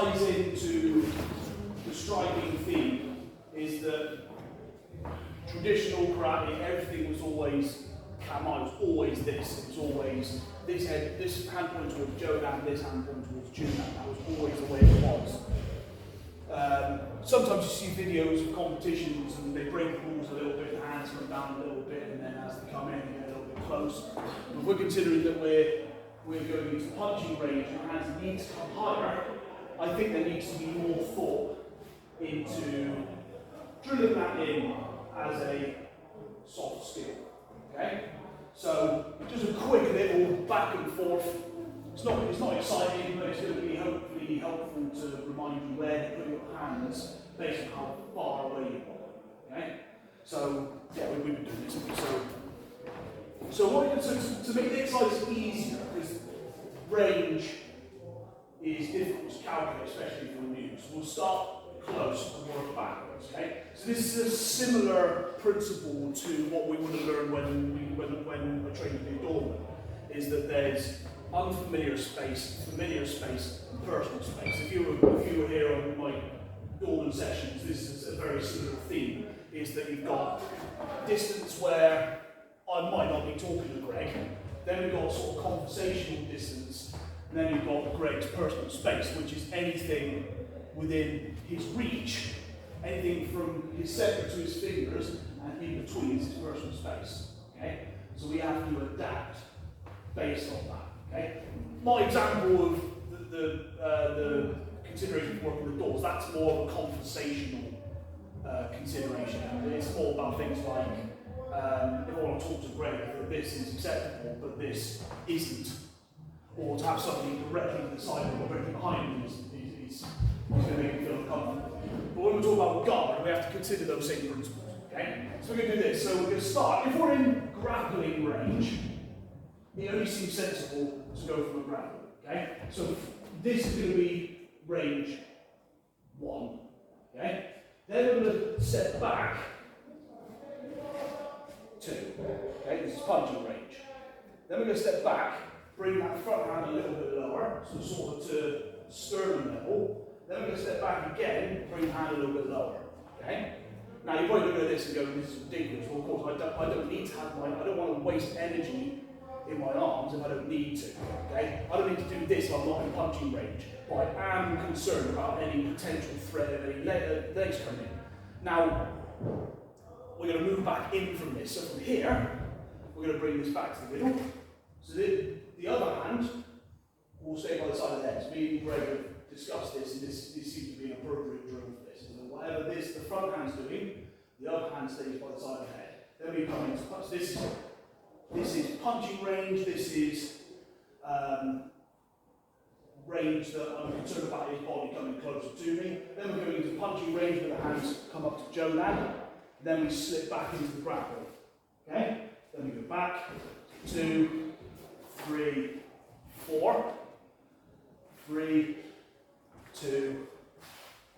ties into the striking theme is that traditional karate, everything was always, kama was always this. It was always this hand point towards Jodan, this hand point towards Judan. That was always the way it was. Sometimes you see videos of competitions and they break the rules a little bit, the hands come down a little bit, and then as they come in, they get a little bit close. But we're considering that we're going into punching range, your hands need to come higher. I think there needs to be more thought into drilling that in as a soft skill. Okay? So just a quick little back and forth. It's not exciting, but it's going to be hopefully helpful to remind you where to put your hands based on how far away you are. Okay? So yeah, we've been doing this. So what we're going to make the exercise easier, because range is difficult to calculate, especially for new. So we'll start close and work backwards. Okay? So this is a similar principle to what we would have learned when we're training to do dormant, is that there's unfamiliar space, familiar space, and personal space. If you were here on my dormant sessions, this is a very similar theme, is that you've got distance where I might not be talking to Greg, then we've got sort of conversational distance, and then you've got Greg's personal space, which is anything within his reach, anything from his center to his fingers, and in between is his personal space. Okay? So we have to adapt based on that. Okay? My example of the consideration for working with doors, that's more of a conversational consideration. It's more about things like, if I want to talk to Greg, that this is acceptable, but this isn't. Or to have somebody directly to the side or directly behind me is going to make me feel uncomfortable. But when we talk about guard, we have to consider those same principles. Okay? So we're going to do this. So we're going to start. If we're in grappling range, it only seems sensible to go from a grapple. Okay? So this is going to be range 1. Okay? Then we're going to step back 2. Okay? This is punching range. Then we're going to step back, bring that front hand a little bit lower, so sort of to sternum level. Then we're going to step back again, bring the hand a little bit lower. Okay? Now you're probably looking at this and going, this is ridiculous. Well, of course, I don't need to have I don't want to waste energy in my arms if I don't need to. Okay? I don't need to do this if I'm not in punching range. But I am concerned about any potential threat of any legs coming in. Now, we're going to move back in from this. So from here, we're going to bring this back to the middle. So the other hand will stay by the side of the head. So me and Greg have discussed this, and this seems to be an appropriate drill for this. And whatever the front hand's doing, the other hand stays by the side of the head. Then we come into punch. This is punching range. This is range that I'm concerned about his body coming closer to me. Then we're going into punching range where the hands come up to Jodan. Then we slip back into the grapple. Okay? Then we go back, 2, 3, 4, 3, 2,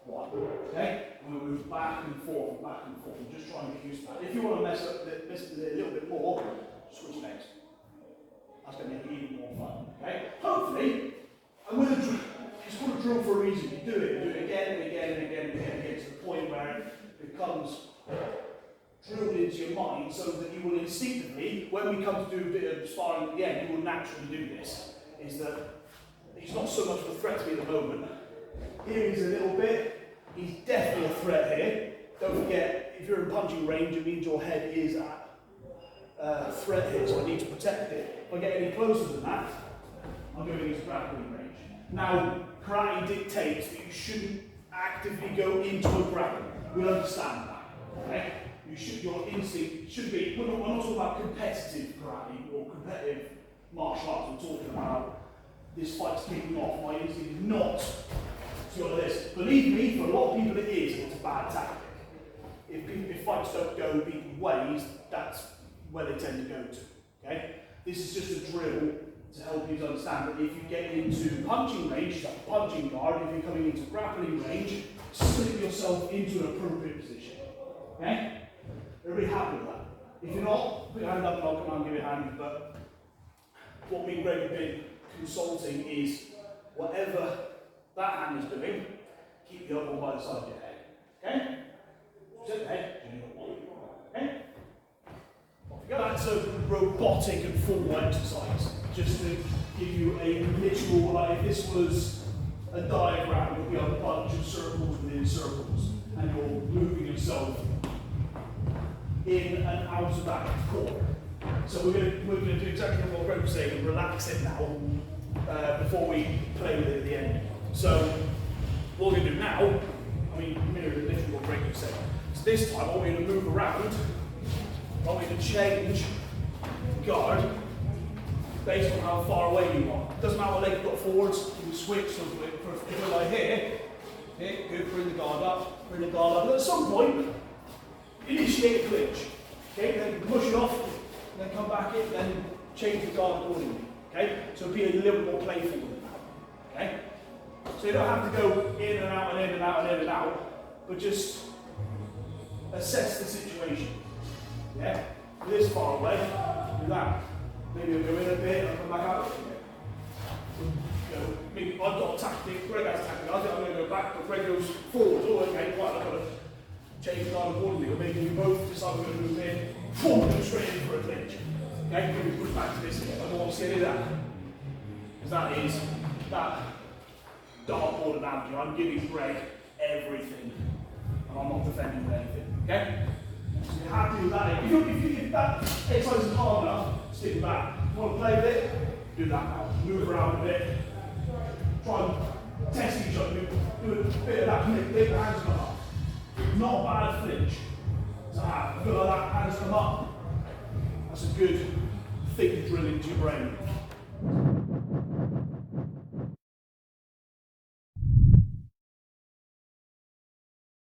1. Okay? And we move back and forth, back and forth. And just try and get used to that. If you want to mess with it a little bit more, switch legs. That's going to make it even more fun. Okay? Hopefully, and with a drill, it's called a drill for a reason. You do it again and again and again and again, to the point where it becomes drilled into your mind, so that you will instinctively, when we come to do a bit of sparring at the end, you will naturally do this. Is that he's not so much of a threat to me at the moment. Here he's a little bit. He's definitely a threat here. Don't forget, if you're in punching range, it means your head is at threat here, so I need to protect it. If I get any closer than that, I'm going into grappling range. Now, karate dictates that you shouldn't actively go into a grapple. We understand that. Okay? Your instinct should be, we're not talking about competitive karate or competitive martial arts, we're talking about this fight's kicking off. My instinct is not to go like this. Believe me, for a lot of people it is, it's a bad tactic. If fights don't go people's ways, that's where they tend to go to. Okay? This is just a drill to help you to understand that if you get into punching range, like a punching guard, if you're coming into grappling range, slip yourself into an appropriate position. Okay? Everybody happy with that? If you're not, put your hand up and I'll come and give you a hand. But what me and Greg have been consulting is whatever that hand is doing, keep the other one by the side of your head. Okay? Sit there, okay? Off you go. That's a robotic and formal exercise, just to give you a literal, like if this was a diagram, it would be a bunch of circles within circles, and you're moving yourself in and out of that core. So we're going to do exactly what Greg was saying and relax it now before we play with it at the end. So what we're going to do now, I mean, mirror literally what Greg was saying. So this time, I want you to move around. I want you to change guard based on how far away you are. Doesn't matter what leg you've got forwards, you can switch. So if we're like here, good, bring the guard up, bring the guard up. And at some point, initiate a clinch. Okay, then push it off, then come back in, then change the guard accordingly. Okay, so be a little more playful than that. Okay, so you don't have to go in and out and in and out and in and out, but just assess the situation. Yeah, this far away, do that. Maybe you'll go in a bit and come back out. Maybe I've got a tactic, Greg has a tactic, I think I'm going to go back, but Greg goes forward. Oh, okay, right, I've got to change the guard accordingly, or maybe you both decide we're going to move in, forward and straight in for a clinch. Okay, maybe push back to this again. I don't want to see any of that. Because that is that dartboard analogy. I'm giving Greg everything, and I'm not defending with anything. Okay? So you have to do that. If that exercise is hard enough, stick it back. If you want to play with it, do that now. Move around a bit. Try and test each other. Do a bit of that. Make the hands come up. Not a bad flinch to have. I feel like that hands come up. That's a good thing to drill into your brain.